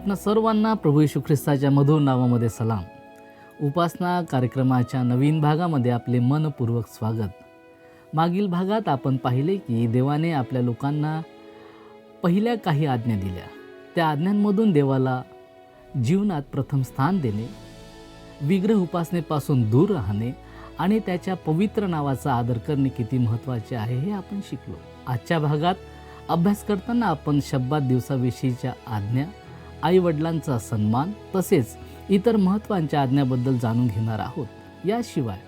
आपणा सर्वांना प्रभू येशू ख्रिस्ताच्या मधुर नावामध्ये सलाम. उपासना कार्यक्रमाच्या नवीन भागामध्ये आपले मनपूर्वक स्वागत. मागील भागात आपण पाहिले की देवाने आपल्या लोकांना पहिल्या काही आज्ञा दिल्या. त्या आज्ञांमधून देवाला जीवनात प्रथम स्थान देणे, विग्रह उपासनेपासून दूर राहणे आणि त्याच्या पवित्र नावाचा आदर करणे किती महत्त्वाचे आहे हे आपण शिकलो. आजच्या भागात अभ्यास करताना आपण शब्बात दिवसाविषयीच्या आज्ञा, आईवडिलांचा सन्मान तसेच इतर महत्त्वाच्या आज्ञाबद्दल जाणून घेणार आहोत. याशिवाय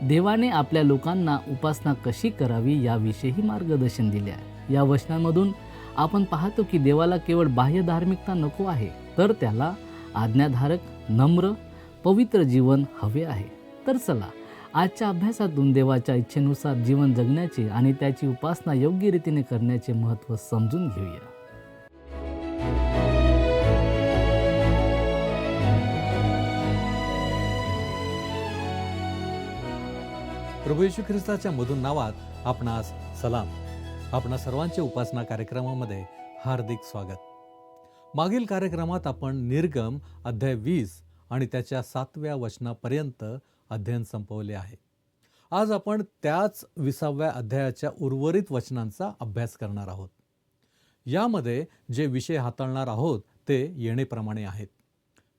देवाने आपल्या लोकांना उपासना कशी करावी याविषयीही मार्गदर्शन दिले आहे. या वचनांमधून आपण पाहतो की देवाला केवळ बाह्य धार्मिकता नको आहे, तर त्याला आज्ञाधारक, नम्र, पवित्र जीवन हवे आहे. तर चला आजच्या अभ्यासातून देवाच्या इच्छेनुसार जीवन जगण्याचे आणि त्याची उपासना योग्य रीतीने करण्याचे महत्त्व समजून घेऊया. प्रभू येशू ख्रिस्ताच्या मधुर नावात आपणास सलाम. आपणा सर्वांचे उपासना कार्यक्रमामध्ये हार्दिक स्वागत. मागील कार्यक्रमात आपण निर्गम अध्याय 20 आणि त्याच्या 7व्या वचनापर्यंत अध्ययन संपवले आहे. आज आपण त्याच 20व्या अध्यायाच्या उर्वरित वचनांचा अभ्यास करणार आहोत. यामध्ये जे विषय हाताळणार आहोत ते येणेप्रमाणे आहेत.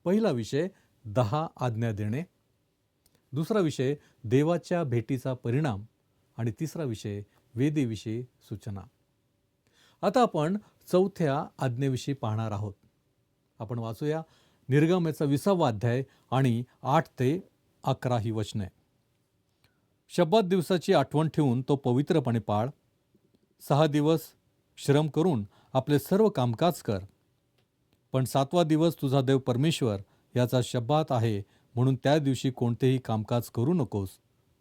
पहिला विषय 10 आज्ञा देणे, दुसरा विषय देवाच्या भेटीचा परिणाम आणि तिसरा विषय वेदीविषयी सूचना. आता आपण चौथ्या आज्ञेविषयी पाहणार आहोत. आपण वाचूया निर्गम याचा 20वा अध्याय आणि 8 ते 11 ही वचने. शब्बात दिवसाची आठवण ठेवून तो पवित्रपणे पाळ. 6 दिवस श्रम करून आपले सर्व कामकाज कर, पण 7वा दिवस तुझा देव परमेश्वर याचा शब्बात आहे, म्हणून त्या दिवशी कोणतेही कामकाज करू नकोस.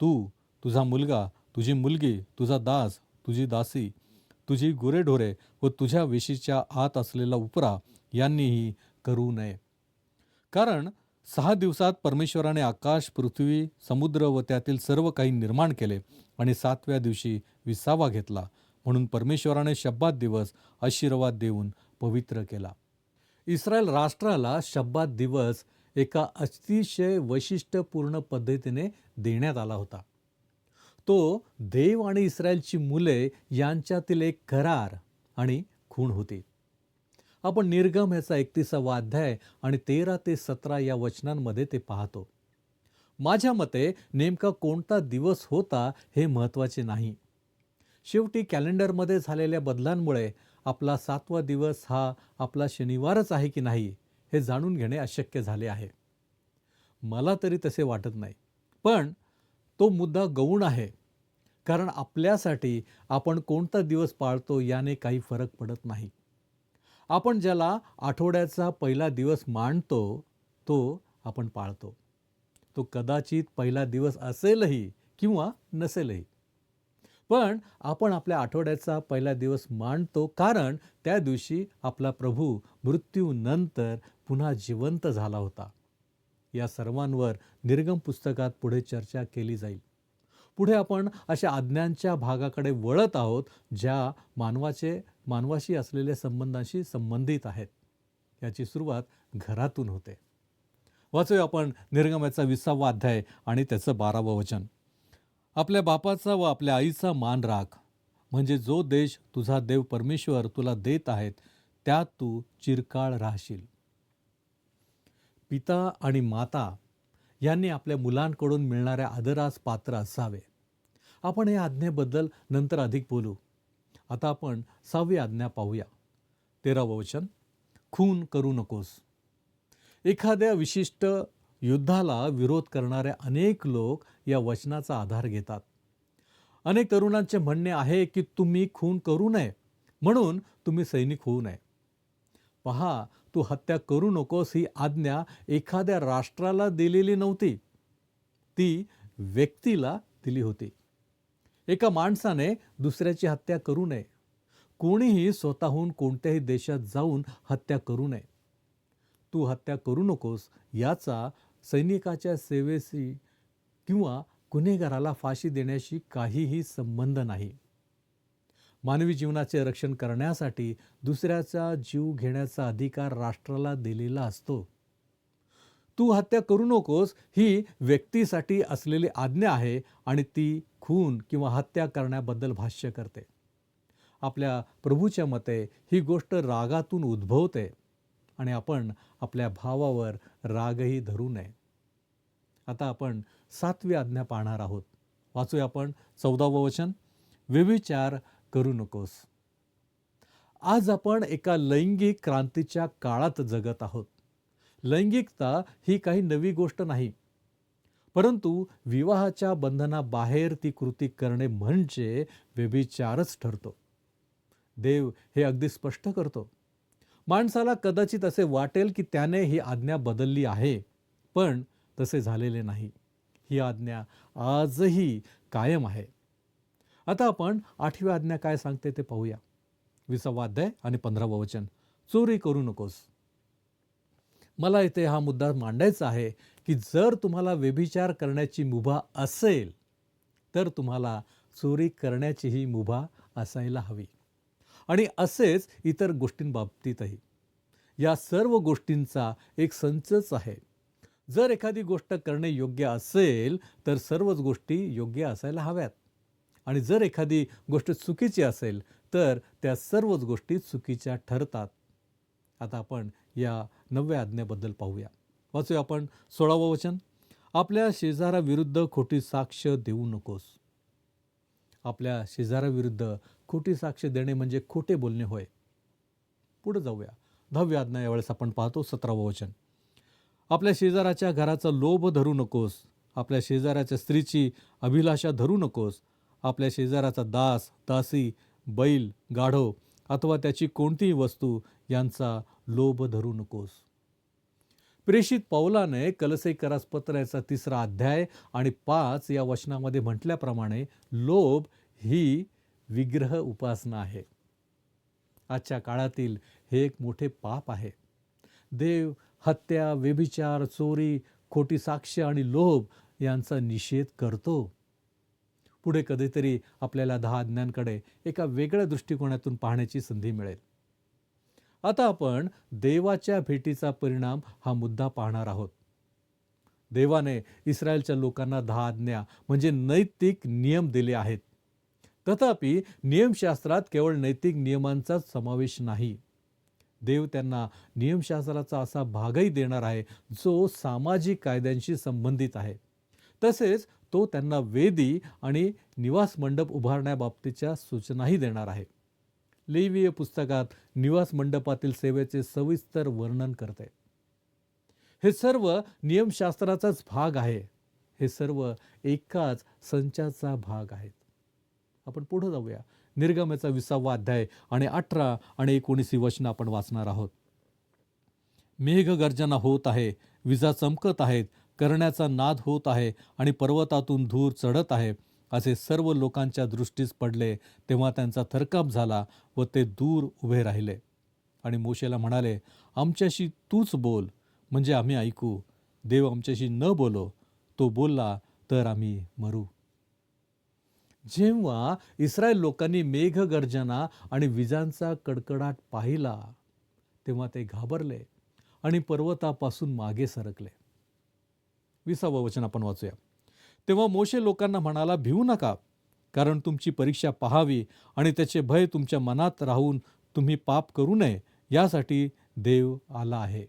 तू, तुझा मुलगा, तुझी मुलगी, तुझा दास, तुझी दासी, तुझी गुरेढोरे व तुझ्या वेशीच्या आत असलेला उपरा यांनीही करू नये. कारण 6 दिवसात परमेश्वराने आकाश, पृथ्वी, समुद्र व त्यातील सर्व काही निर्माण केले आणि 7व्या दिवशी विसावा घेतला. म्हणून परमेश्वराने शब्बात दिवस आशीर्वाद देऊन पवित्र केला. इस्रायल राष्ट्राला शब्बात दिवस एका अतिशय वैशिष्ट्यपूर्ण पद्धतीने देण्यात आला होता. तो देव आणि इस्रायलची मुले यांच्यातील एक करार आणि खूण होती. आपण निर्गम याचा 31वा अध्याय आणि 13 ते 17 या वचनांमध्ये ते पाहतो. माझ्या मते नेमका कोणता दिवस होता हे महत्त्वाचे नाही. शेवटी कॅलेंडरमध्ये झालेल्या बदलांमुळे आपला 7वा दिवस हा आपला शनिवारच आहे की नाही हे जाणून घेणे अशक्य झाले आहे. मला तरी तसे वाटत नाही, पण तो मुद्दा गौण आहे. कारण आपल्यासाठी आपण कोणता दिवस पाळतो याने काही फरक पडत नाही. आपण ज्याला आठवड्याचा पहिला दिवस मानतो तो आपण पाळतो. तो कदाचित पहिला दिवस असेलही किंवा नसेलही, पण आपण आपल्या आठवड्याचा पहिला दिवस मानतो, कारण त्या दिवशी आपला प्रभू मृत्यूनंतर पुन्हा जिवंत झाला होता. या सर्वांवर निर्गम पुस्तकात पुढे चर्चा केली जाईल. पुढे आपण अशा आज्ञांच्या भागाकडे वळत आहोत ज्या मानवाशी असलेल्या संबंधांशी संबंधित आहेत. याची सुरुवात घरातून होते. वाचूया आपण निर्गम याचा 20वा अध्याय आणि त्याचं 12वं वचन. आपल्या बापाचा व आपल्या आईचा मान राख, म्हणजे जो देश तुझा देव परमेश्वर तुला देत आहेत त्यात तू चिरकाळ राहशील. पिता आणि माता यांनी आपल्या मुलांकडून मिळणाऱ्या आदरास पात्र असावे. आपण या आज्ञेबद्दल नंतर अधिक बोलू. आता आपण 6वी आज्ञा पाहूया. 13वं वचन. खून करू नकोस. एखाद्या विशिष्ट युद्धाला विरोध करणारे अनेक लोक या वचनाचा आधार घेतात. अनेक तरुणांचे म्हणणे आहे की तुम्ही खून करू नये म्हणून तुम्ही सैनिक होऊ नये. पहा, तू हत्या करू नकोस ही आज्ञा एखाद्या राष्ट्राला दिलेली नव्हती, ती व्यक्तीला दिली होती. एका माणसाने दुसऱ्याची हत्या करू नये. कोणीही स्वतःहून कोणत्याही देशात जाऊन हत्या करू नये. तू हत्या करू नकोस याचा सैनिकाच्या सेवेशी किंवा गुन्हेगाराला फाशी देण्याशी काहीही संबंध नाही. मानवी जीवनाचे रक्षण करण्यासाठी दुसऱ्याचा जीव घेण्याचा अधिकार राष्ट्राला दिलेला असतो. तू हत्या करू नकोस ही व्यक्तीसाठी असलेली आज्ञा आहे आणि ती खून किंवा हत्या करण्याबद्दल भाष्य करते. आपल्या प्रभूच्या मते ही गोष्ट रागातून उद्भवते आणि आपण आपल्या भावावर रागही धरू नये. आता आपण 7वी आज्ञा पाहणार आहोत. वाचूया आपण 14वं वचन. व्यभिचार करू नकोस. आज आपण एका लैंगिक क्रांतीच्या काळात जगत आहोत. लैंगिकता ही काही नवी गोष्ट नाही, परंतु विवाहाच्या बंधनाबाहेर ती कृती करणे म्हणजे व्यभिचारच ठरतो. देव हे अगदी स्पष्ट करतो. माणसाला कदाचित असे वाटेल की त्याने ही आज्ञा बदलली आहे, पण तसे झालेले नाही. ही आज्ञा आजही कायम आहे. आता आपण 8वी आज्ञा काय सांगते ते पाहूया. 20वा अध्याय आणि 15वं वचन. चोरी करू नकोस. मला इथे हा मुद्दा मांडायचा आहे की जर तुम्हाला व्यभिचार करण्याची मुभा असेल तर तुम्हाला चोरी करण्याचीही मुभा असायला हवी. आणि असेच इतर गोष्टींबाबतीतही. या सर्व गोष्टींचा एक संचच आहे. जर एखादी गोष्ट करणे योग्य असेल तर सर्वच गोष्टी योग्य असायला हव्यात. आणि जर एखादी गोष्ट चुकीची असेल तर त्या सर्वच गोष्टी चुकीच्या ठरतात. आता आपण या 9व्या आज्ञेबद्दल पाहूया. वाचूया आपण 16वं वचन. आपल्या शेजाराविरुद्ध खोटी साक्ष देऊ नकोस. आपल्या शेजाराविरुद्ध खोटी साक्ष देणे म्हणजे खोटे बोलणे होय. पुढे जाऊया. 10वी आज्ञा यावेळेस आपण पाहतो. 17वं वचन. आपल्या शेजाराच्या घराचा लोभ धरू नकोस. आपल्या शेजाराच्या स्त्रीची अभिलाषा धरू नकोस. आपल्या शेजाराचा दास, दासी, बैल, गाढव अथवा त्याची कोणतीही वस्तू यांचा लोभ धरू नकोस. प्रेषित पौलाने कलसेकरास पत्र याचा 3रा अध्याय आणि 5 या वचनामध्ये म्हटल्याप्रमाणे लोभ ही विग्रह उपासना आहे. आजच्या काळातील हे एक मोठे पाप आहे. देव हत्या, व्यभिचार, चोरी, खोटी साक्ष आणि लोभ यांचा निषेध करतो. पुढे कधीतरी आपल्याला 10 आज्ञांकडे एका वेगळ्या दृष्टिकोनातून पाहण्याची संधी मिळेल. आता आपण देवाच्या भेटीचा परिणाम हा मुद्दा पाहणार आहोत. देवाने इस्रायलच्या लोकांना 10 आज्ञा म्हणजे नैतिक नियम दिले आहेत. तथापि नियमशास्त्रात केवळ नैतिक नियमांचाच समावेश नाही. देव त्यांना नियमशास्त्राचा असा भागही देणार आहे जो सामाजिक कायद्यांशी संबंधित आहे. तसेच तो त्यांना वेदी आणि निवास मंडप उभारण्याबाबतीच्या सूचनाही देणार आहे. लेवीय पुस्तकात निवास मंडपातील सेवेचे सविस्तर वर्णन करते. हे सर्व नियमशास्त्राचाच भाग आहे. हे सर्व एकाच संचाचा भाग आहेत. आपण पुढे जाऊया. निर्गमनाचा 20वा अध्याय आणि 18 आणि 19 वचन आपण वाचणार आहोत. मेघगर्जना होत आहे, विजा चमकत आहेत, करण्याचा नाद होत आहे आणि पर्वतातून धूर चढत आहे असे सर्व लोकांच्या दृष्टीस पडले. तेव्हा त्यांचा थरकाप झाला व ते दूर उभे राहिले आणि मोशेला म्हणाले, आमच्याशी तूच बोल म्हणजे आम्ही ऐकू. देव आमच्याशी न बोलो, तो बोलला तर आम्ही मरू. जेव्हा इस्रायल लोकांनी मेघगर्जना आणि विजांचा कडकडाट पाहिला तेव्हा ते घाबरले आणि पर्वतापासून मागे सरकले. 20वं वचन आपण वाचूया. तेव्हा मोशे लोकांना म्हणाला, भिवू नका, कारण तुमची परीक्षा पाहावी आणि त्याचे भय तुमच्या मनात राहून तुम्ही पाप करू नये यासाठी देव आला आहे.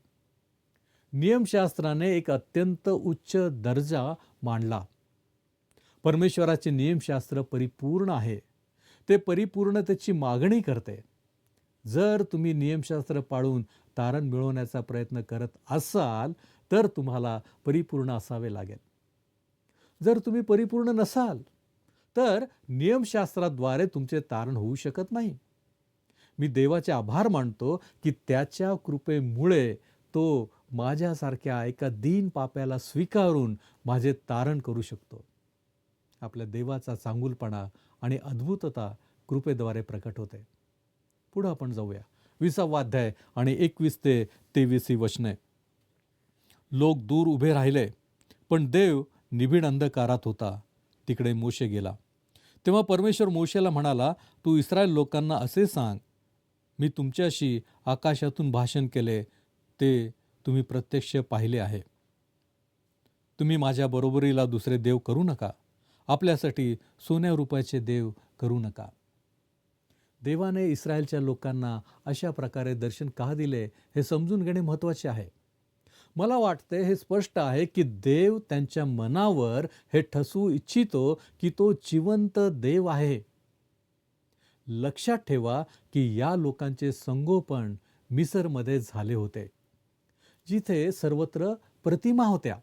नियमशास्त्राने एक अत्यंत उच्च दर्जा मांडला. परमेश्वराचे नियमशास्त्र परिपूर्ण आहे. ते परिपूर्णतेची मागणी करते. जर तुम्ही नियमशास्त्र पाळून तारण मिळवण्याचा प्रयत्न करत असाल तर तुम्हाला परिपूर्ण असावे लागेल. जर तुम्ही परिपूर्ण नसाल तर नियमशास्त्राद्वारे तुमचे तारण होऊ शकत नाही. मी देवाचे आभार मानतो की त्याच्या कृपेमुळे तो माझ्यासारख्या एका दीन पाप्याला स्वीकारून माझे तारण करू शकतो. आपल्या देवाचा चांगुलपणा आणि अद्भुतता कृपेद्वारे प्रकट होते. पुढे आपण जाऊया. 20वा अध्याय आणि 21 ते 23 वचने. लोक दूर उभे राहिले, पण देव निबिड अंधकारात होता. तिकडे मोशे गेला. तेव्हा परमेश्वर मोशेला म्हणाला, तू इस्रायल लोकांना असे सांग, मी तुमच्याशी आकाशातून भाषण केले ते तुम्ही प्रत्यक्ष पाहिले आहे. तुम्ही माझ्या बरोबरीला दुसरे देव करू नका. आपल्यासाठी सोन्या रुपयाचे देव करू नका. देवाने इस्रायलच्या लोकांना अशा प्रकारे दर्शन का दिले हे समजून घेणे महत्त्वाचे आहे. मला वाटते हे स्पष्ट आहे की देव त्यांच्या मनावर हे ठसवू इच्छितो की तो जिवंत देव आहे. लक्षात ठेवा की या लोकांचे संगोपन मिसरमध्ये झाले होते, जिथे सर्वत्र प्रतिमा होत्या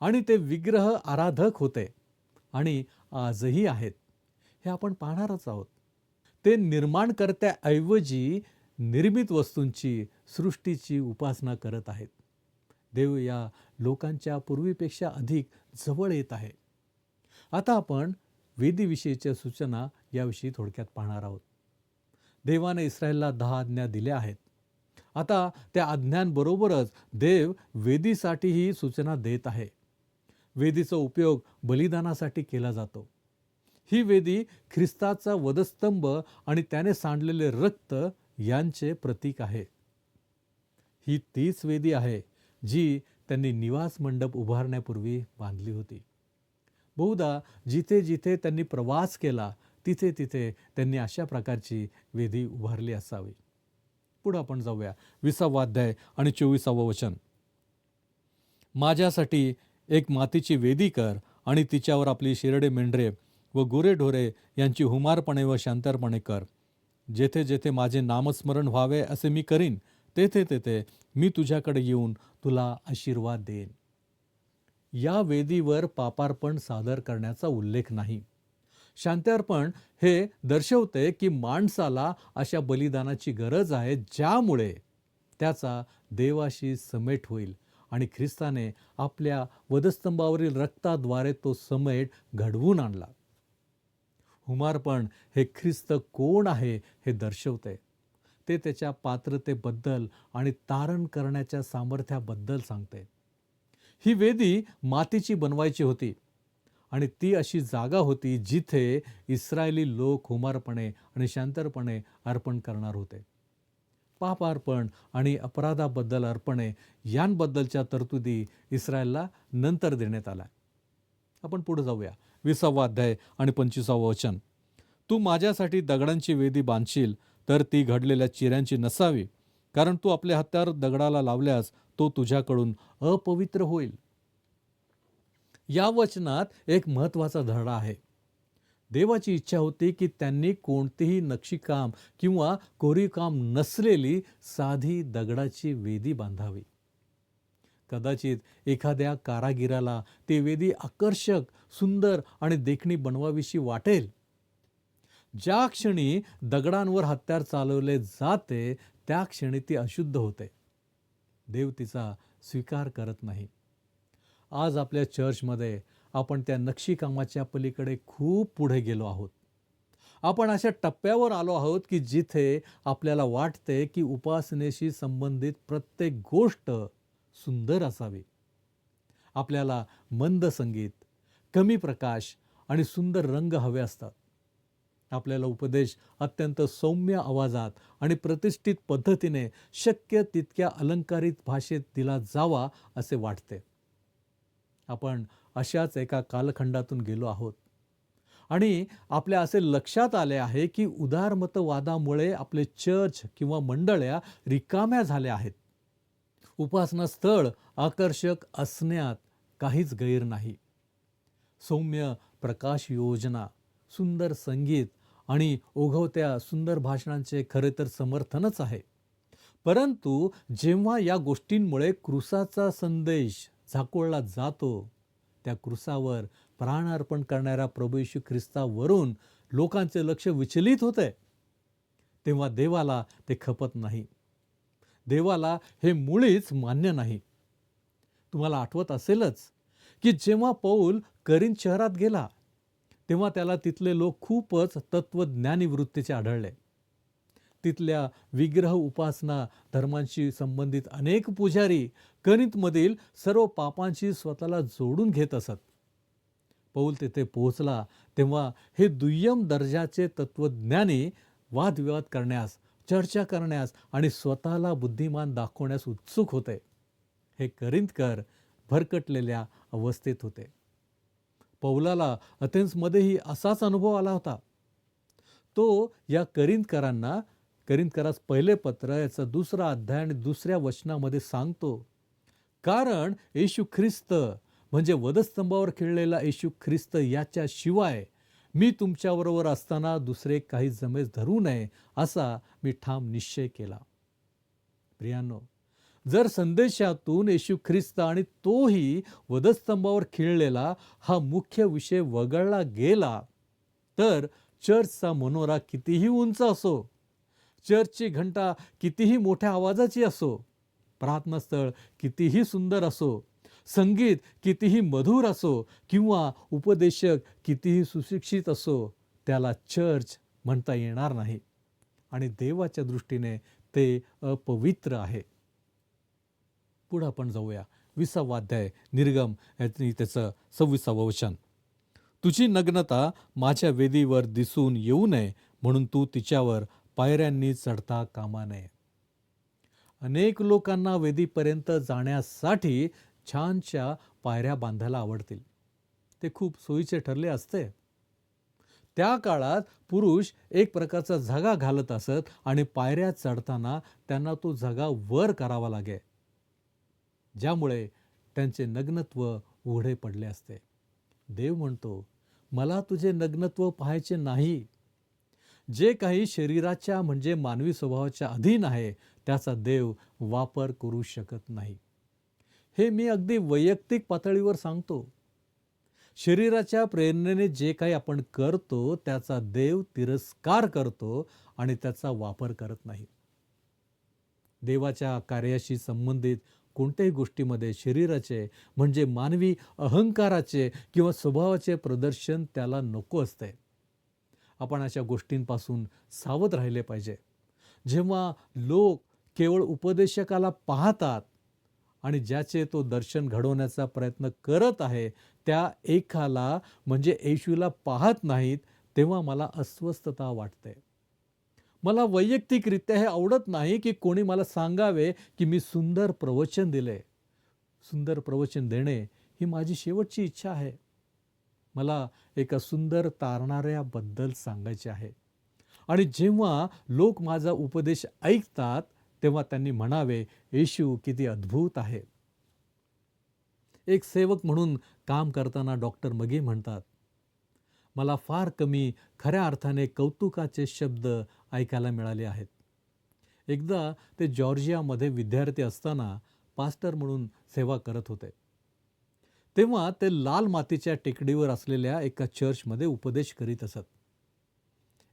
आणि ते विग्रह आराधक होते आणि आजही आहेत. हे आपण पाहणारच आहोत. ते निर्माणकर्त्याऐवजी निर्मित वस्तूंची, सृष्टीची उपासना करत आहेत. देव या लोकांच्या पूर्वीपेक्षा अधिक जवळ येत आहे. आता आपण वेदीविषयीच्या सूचना याविषयी थोडक्यात पाहणार आहोत. देवाने इस्रायलला 10 आज्ञा दिल्या आहेत. आता त्या आज्ञांबरोबरच देव वेदीसाठीही सूचना देत आहे. वेदीचा उपयोग बलिदानासाठी केला जातो. ही वेदी ख्रिस्ताचा वधस्तंभ आणि त्याने सांडलेले रक्त यांचे प्रतीक आहे. ही तीच वेदी आहे जी त्यांनी निवास मंडप उभारण्यापूर्वी बांधली होती. बहुधा जिथे जिथे त्यांनी प्रवास केला तिथे तिथे त्यांनी अशा प्रकारची वेदी उभारली असावी. पुढे आपण जाऊया. 20वा अध्याय आणि 24वा वचन. माझ्यासाठी एक मातीची वेदी कर आणि तिच्यावर आपली शिरडे मेंढरे व गुरेढोरे यांची हुमारपणे व शांतरपणे कर. जेथे जेथे माझे नामस्मरण व्हावे असे मी करीन, तेथे तेथे मी तुझ्याकडे येऊन तुला आशीर्वाद देईन. या वेदीवर पापार्पण सादर करण्याचा उल्लेख नाही. शांतार्पण हे दर्शवते की माणसाला अशा बलिदानाची गरज आहे ज्यामुळे त्याचा देवाशी समेट होईल आणि ख्रिस्ताने आपल्या वधस्तंभावरील रक्ताद्वारे तो समेट घडवून आणला. हुमार्पण हे ख्रिस्त कोण आहे हे दर्शवते. ते त्याच्या पात्रतेबद्दल आणि तारण करण्याच्या सामर्थ्याबद्दल सांगते. ही वेदी मातीची बनवायची होती आणि ती अशी जागा होती जिथे इस्रायली लोक हुमारपणे आणि शांतरपणे अर्पण करणार होते. पापार्पण आणि अपराधाबद्दल अर्पणे यांबद्दलच्या तरतुदी इस्रायलला नंतर देण्यात आल्या. आपण पुढे जाऊया. 20वा अध्याय आणि 25वा वचन. तू माझ्यासाठी दगडांची वेदी बांधशील तर ती घडलेल्या चिऱ्यांची नसावी, कारण तू आपल्या हातावर दगडाला लावल्यास तो तुझ्याकडून अपवित्र होईल. या वचनात एक महत्त्वाचा धडा आहे. देवाची इच्छा होती की त्यांनी कोणतेही नक्षीकाम किंवा कोरीवकाम नसलेली साधी दगडाची वेदी बांधावी. कदाचित एखाद्या कारागिराला ती वेदी आकर्षक, सुंदर आणि देखणी बनवावीशी वाटेल. ज्या क्षणी दगडांवर हत्यार चालवले जाते त्या क्षणी ती अशुद्ध होते. देव तिचा स्वीकार करत नाही. आज आपल्या चर्चमध्ये आपण त्या नक्षीकामाच्या पलीकडे खूप पुढे गेलो आहोत. आपण अशा टप्प्यावर आलो आहोत की जिथे आपल्याला वाटते की उपासनेशी संबंधित प्रत्येक गोष्ट सुंदर असावी. आपल्याला मंद संगीत, कमी प्रकाश आणि सुंदर रंग हवे असतात. आपल्याला उपदेश अत्यंत सौम्य आवाजात आणि प्रतिष्ठित पद्धतीने शक्य तितक्या अलंकारित भाषेत दिला जावा असे वाटते. आपण अशाच एका कालखंडातून गेलो आहोत आणि आपल्या असे लक्षात आले आहे की उदारमतवादामुळे आपले चर्च किंवा मंडळ्या रिकाम्या झाल्या आहेत. उपासना स्थळ आकर्षक असण्यात काहीच गैर नाही. सौम्य प्रकाश योजना, सुंदर संगीत आणि ओघवत्या सुंदर भाषणांचे खरे तर समर्थनच आहे. परंतु जेव्हा या गोष्टींमुळे क्रूसाचा संदेश झाकोळला जातो, त्या क्रूसावर प्राण अर्पण करणाऱ्या प्रभू येशू ख्रिस्तावरून लोकांचे लक्ष विचलित होते, तेव्हा देवाला ते खपत नाही. देवाला हे मुळीच मान्य नाही. तुम्हाला आठवत असेलच की जेव्हा पौल करिंथ शहरात गेला तेव्हा त्याला तिथले लोक खूपच तत्वज्ञानी वृत्तीचे आढळले. तिथल्या विग्रह उपासना धर्मांशी संबंधित अनेक पुजारी करिंथमधील सर्व पापांशी स्वतःला जोडून घेत असत. पौल तिथे पोहोचला तेव्हा हे दुय्यम दर्जाचे तत्वज्ञानी वादविवाद करण्यास, चर्चा करण्यास आणि स्वतःला बुद्धिमान दाखवण्यास उत्सुक होते. हे करिंथकर भरकटलेल्या अवस्थेत होते. पौलाला अथेन्समध्येही असाच अनुभव आला होता. तो या करिंथकरास पहिले पत्र याचा 2रा अध्याय आणि 2ऱ्या वचनामध्ये सांगतो, कारण येशू ख्रिस्त म्हणजे वधस्तंभावर खिळलेला येशू ख्रिस्त याच्याशिवाय मी तुमच्याबरोबर असताना दुसरे काही जमेस धरू नये असा मी ठाम निश्चय केला. प्रियांनो, जर संदेशातून येशू ख्रिस्त आणि तोही वधस्तंभावर खिळलेला हा मुख्य विषय वगळला गेला, तर चर्चचा मनोरा कितीही उंच असो, चर्चची घंटा कितीही मोठ्या आवाजाची असो, प्रार्थनास्थळ कितीही सुंदर असो, संगीत कितीही मधुर असो किंवा उपदेशक कितीही सुशिक्षित असो, त्याला चर्च म्हणता येणार नाही आणि देवाच्या दृष्टीने ते अपवित्र आहे. पुढे आपण जाऊया. 20वा अध्याय निर्गम यातनी त्याचं 26वं वचन. तुझी नग्नता माझ्या वेदीवर दिसून येऊ नये म्हणून तू तिच्यावर पायऱ्यांनी चढता कामा नये. अनेक लोकांना वेदीपर्यंत जाण्यासाठी छानशा पायऱ्या बांधायला आवडतील. ते खूप सोयीचे ठरले असते. त्या काळात पुरुष एक प्रकारचा झगा घालत असत आणि पायऱ्या चढताना त्यांना तो झगा वर करावा लागे, ज्यामुळे त्यांचे नग्नत्व उघडे पडले असते. देव म्हणतो, मला तुझे नग्नत्व पाहायचे नाही. जे काही शरीराच्या म्हणजे मानवी स्वभावाच्या अधीन आहे त्याचा देव वापर करू शकत नाही. हे मी अगदी वैयक्तिक पातळीवर सांगतो. शरीराच्या प्रेरणेने जे काही आपण करतो त्याचा देव तिरस्कार करतो आणि त्याचा वापर करत नाही. देवाच्या कार्याशी संबंधित कोणत्याही गोष्टीमध्ये शरीराचे म्हणजे मानवी अहंकाराचे किंवा स्वभावाचे प्रदर्शन त्याला नको असते. आपण अशा गोष्टींपासून सावध राहिले पाहिजे. जेव्हा लोक केवळ उपदेशकाला पाहतात आणि ज्याचे तो दर्शन घडवण्याचा प्रयत्न करत आहे त्या एकाला म्हणजे येशूला पाहत नाहीत, तेव्हा मला अस्वस्थता वाटते. मला वैयक्तिकरित्या हे आवडत नाही की कोणी मला सांगावे की मी सुंदर प्रवचन दिले. सुंदर प्रवचन देणे ही माझी शेवटची इच्छा आहे. मला एका सुंदर तारणाऱ्याबद्दल सांगायचे आहे आणि जेव्हा लोक माझा उपदेश ऐकतात तेव्हा त्यांनी म्हणावे, येशू किती अद्भुत आहे. एक सेवक म्हणून काम करताना डॉक्टर मगी म्हणतात, मला फार कमी खऱ्या अर्थाने कौतुकाचे शब्द ऐकायला मिळाले आहेत. एकदा ते जॉर्जियामध्ये विद्यार्थी असताना पास्टर म्हणून सेवा करत होते. तेव्हा ते लाल मातीच्या टेकडीवर असलेल्या एका चर्चमध्ये उपदेश करीत असत.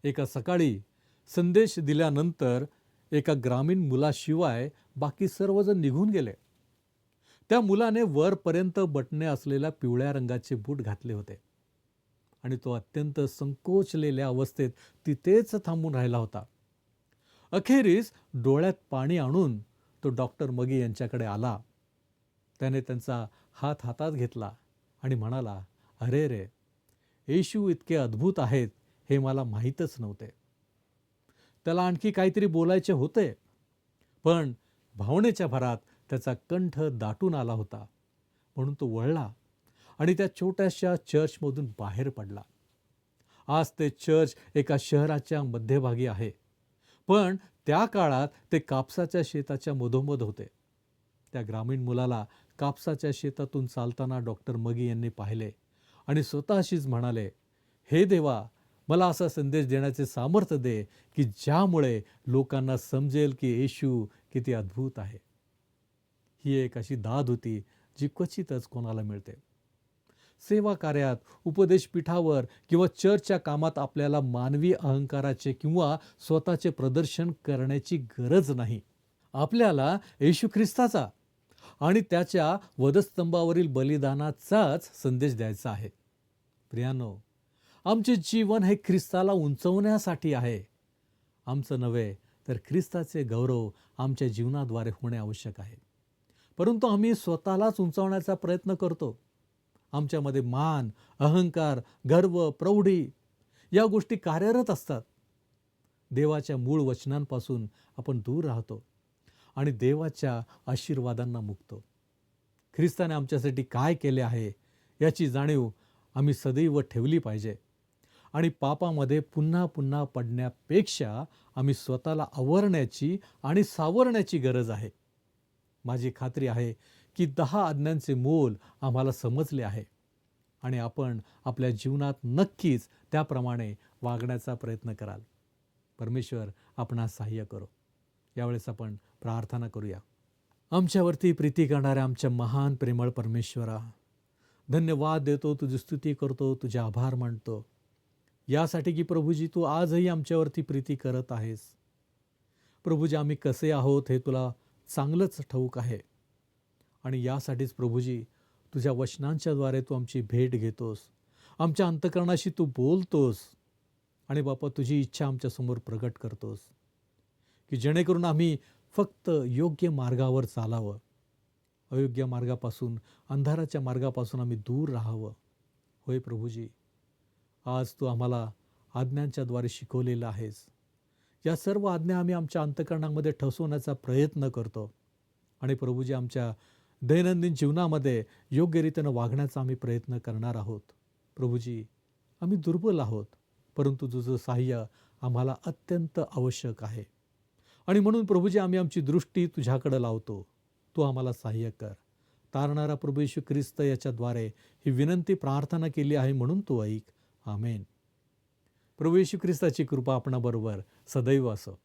एका सकाळी संदेश दिल्यानंतर एका ग्रामीण मुलाशिवाय बाकी सर्वजण निघून गेले. त्या मुलाने वरपर्यंत बटणे असलेल्या पिवळ्या रंगाचे बूट घातले होते आणि तो अत्यंत संकोचलेल्या अवस्थेत तिथेच थांबून राहिला होता. अखेरीस डोळ्यात पाणी आणून तो डॉक्टर मगी यांच्याकडे आला. त्याने त्यांचा हात हातात घेतला आणि म्हणाला, अरे रे, येशू इतके अद्भुत आहेत हे मला माहीतच नव्हते. त्याला आणखी काहीतरी बोलायचे होते, पण भावनेच्या भरात त्याचा कंठ दाटून आला होता. म्हणून तो वळला आणि त्या छोट्याशा चर्चमधून बाहेर पडला. आज ते चर्च एका शहराच्या मध्यभागी आहे, पण त्या काळात ते कापसाच्या शेताच्या मधोमध होते. त्या ग्रामीण मुलाला कापसाच्या शेतातून चालताना डॉक्टर मगी यांनी पाहिले आणि स्वतःशीच म्हणाले, हे देवा, मला असा संदेश देण्याचे सामर्थ्य दे की ज्यामुळे लोकांना समजेल की येशू किती अद्भुत आहे. ही एक अशी दाद होती जी क्वचितच कोणाला मिळते. सेवा कार्यात, उपदेश पीठावर किंवा चर्चच्या कामात आपल्याला मानवी अहंकाराचे किंवा स्वतःचे प्रदर्शन करण्याची गरज नाही. आपल्याला येशू ख्रिस्ताचा आणि त्याच्या वधस्तंभावरील बलिदानाचाच संदेश द्यायचा आहे. प्रियांनो, आमचे जीवन हे ख्रिस्ताला उंचवण्यासाठी आहे. आमचं नव्हे तर ख्रिस्ताचे गौरव आमच्या जीवनाद्वारे होणे आवश्यक आहे. परंतु आम्ही स्वतःलाच उंचावण्याचा प्रयत्न करतो आमच्यामध्ये मान, अहंकार, गर्व, प्रौढी या गोष्टी कार्यरत असतात. देवाच्या मूळ वचनांपासून आपण दूर राहतो आणि देवाच्या आशीर्वादांना मुकतो. ख्रिस्ताने आमच्यासाठी काय केले आहे याची जाणीव आम्ही सदैव ठेवली पाहिजे आणि पापामध्ये पुन्हा पुन्हा पडण्यापेक्षा आम्ही स्वतःला आवरण्याची आणि सावरण्याची गरज आहे. माझी खात्री आहे की 10 आज्ञांचे मोल आम्हाला समजले आहे आणि आपण आपल्या जीवनात नक्कीच त्याप्रमाणे वागण्याचा प्रयत्न कराल. परमेश्वर आपणास सहाय्य करो. यावेळेस आपण प्रार्थना करूया. आमच्यावरती प्रीती करणाऱ्या आमच्या महान प्रेमळ परमेश्वरा, धन्यवाद देतो, तुझी स्तुती करतो, तुझे आभार मानतो यासाठी की प्रभूजी तू आजही आमच्यावरती प्रीती करत आहेस. प्रभूजी आम्ही कसे आहोत हे तुला चांगलंच ठाऊक आहे आणि यासाठीच प्रभूजी तुझ्या वचनांच्याद्वारे तू आमची भेट घेतोस, आमच्या अंतःकरणाशी तू बोलतोस आणि बापा तुझी इच्छा आमच्यासमोर प्रगट करतोस की जेणेकरून आम्ही फक्त योग्य मार्गावर चालावं, अयोग्य मार्गापासून, अंधाराच्या मार्गापासून आम्ही दूर राहावं. होय प्रभूजी, आज तू आम्हाला आज्ञांच्याद्वारे शिकवलेलं आहेस. या सर्व आज्ञा आम्ही आमच्या अंतःकरणामध्ये ठसवण्याचा प्रयत्न करतो आणि प्रभूजी आमच्या दैनंदिन जीवनामध्ये योग्यरीतीनं वागण्याचा आम्ही प्रयत्न करणार आहोत. प्रभूजी आम्ही दुर्बल आहोत, परंतु तुझं सहाय्य आम्हाला अत्यंत आवश्यक आहे आणि म्हणून प्रभूजी आम्ही आमची दृष्टी तुझ्याकडे लावतो. तू आम्हाला सहाय्य कर. तारणारा प्रभू येशू ख्रिस्त याच्याद्वारे ही विनंती प्रार्थना केली आहे म्हणून तू ऐक. आमेन. प्रभू येशू ख्रिस्ताची कृपा आपणाबरोबर सदैव असो.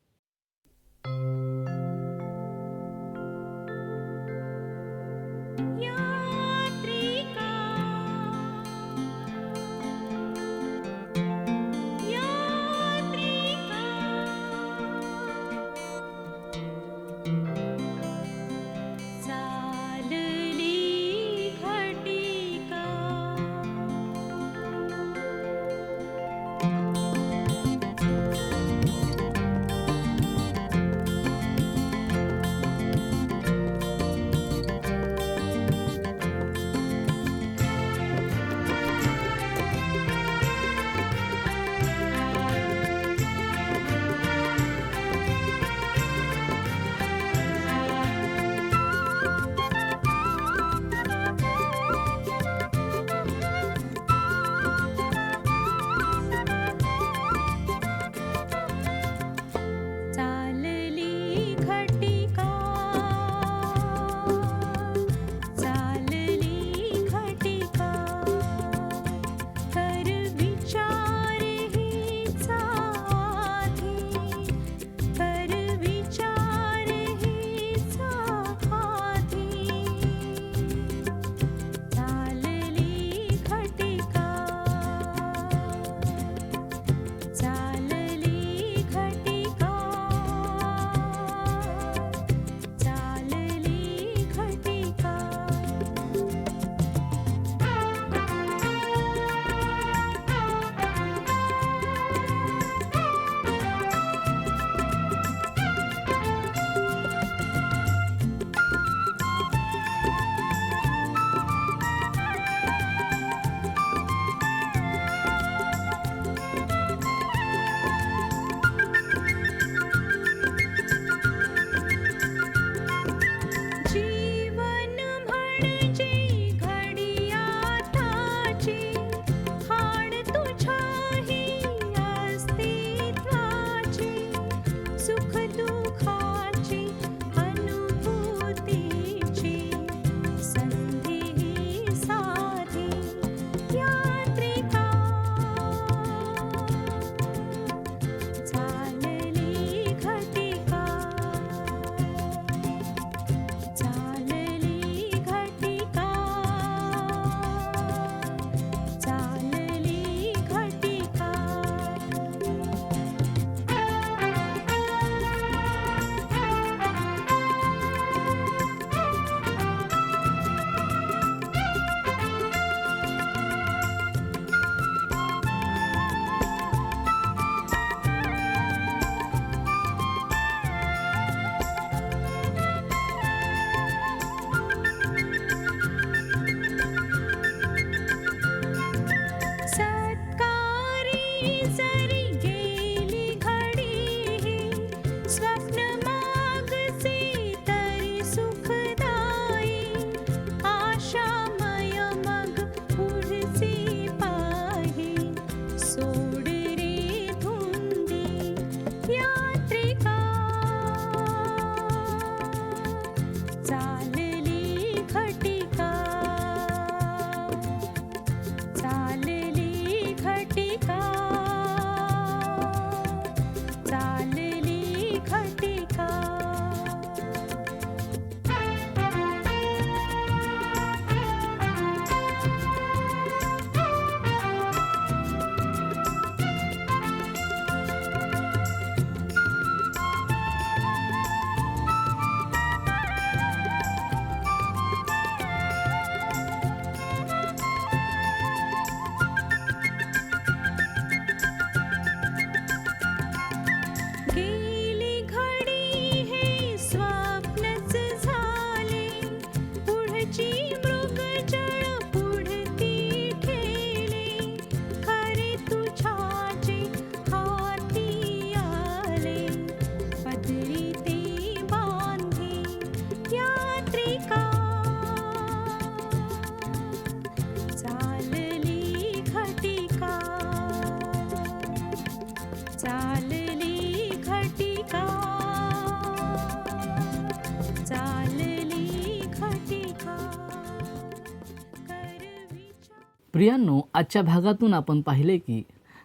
प्रियांनो, आजच्या भागातून आपण पाहिले की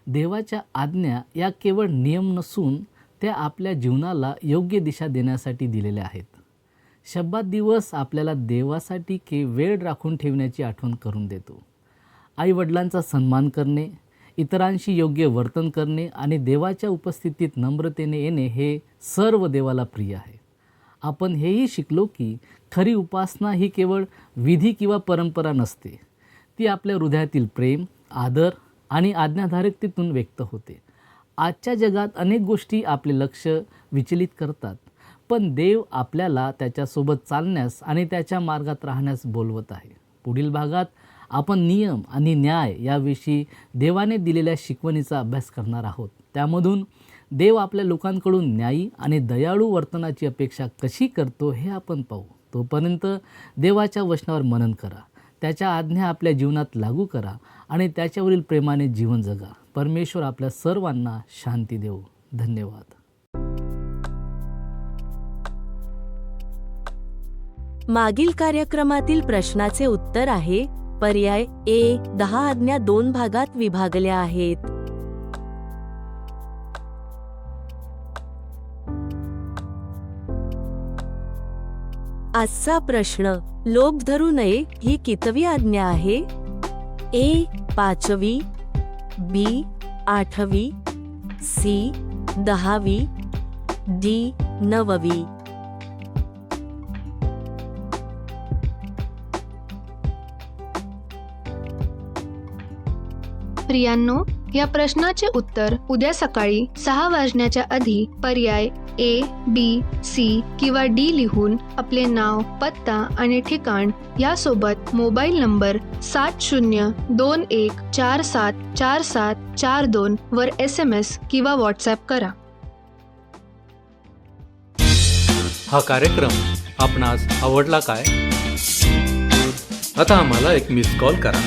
देवाच्या आज्ञा या केवळ नियम नसून त्या आपल्या जीवनाला योग्य दिशा देण्यासाठी दिलेल्या आहेत. शब्बात दिवस आपल्याला देवासाठी वेळ राखून ठेवण्याची आठवण करून देतो. आईवडिलांचा सन्मान करणे, इतरांशी योग्य वर्तन करणे आणि देवाच्या उपस्थितीत नम्रतेने येणे हे सर्व देवाला प्रिय आहे. आपण हेही शिकलो की खरी उपासना ही केवळ विधी किंवा परंपरा नसते. ती आपल्या हृदयातील प्रेम, आदर आणि आज्ञाधारकतेतून व्यक्त होते. आजच्या जगात अनेक गोष्टी आपले लक्ष विचलित करतात, पण देव आपल्याला त्याच्यासोबत चालण्यास आणि त्याच्या मार्गात राहण्यास बोलवत आहे. पुढील भागात आपण नियम आणि न्याय याविषयी देवाने दिलेल्या शिकवणीचा अभ्यास करणार आहोत. त्यामधून देव आपल्या लोकांकडून न्यायी आणि दयाळू वर्तनाची अपेक्षा कशी करतो हे आपण पाहू. तोपर्यंत देवाच्या वचनावर मनन करा, त्याच्या आज्ञा आपल्या जीवनात लागू करा आणि त्याच्यावरील प्रेमाने जीवन जगा. परमेश्वर आपल्या सर्वांना शांती देवो. धन्यवाद. मागील कार्यक्रमातील प्रश्नाचे उत्तर आहे पर्याय ए. 10 आज्ञा 2 भागात विभागल्या आहेत. आजचा प्रश्न, लोभ धरू नये ही कितवी आज्ञा आहे? ए. 5वी, बी. 8वी, सी. 10वी, डी. 9वी. प्रियांनो, या प्रश्नाचे उत्तर उद्या सकाळी 6 वाजण्याच्या आधी पर्याय ए, बी, सी किंवा डी लिहून आपले नाव, पत्ता आणि ठिकाण यासोबत मोबाईल नंबर 7021474742 वर SMS किंवा व्हॉट्सॲप करा. हा कार्यक्रम आपणास आवडला काय? आता आम्हाला एक मिस कॉल करा.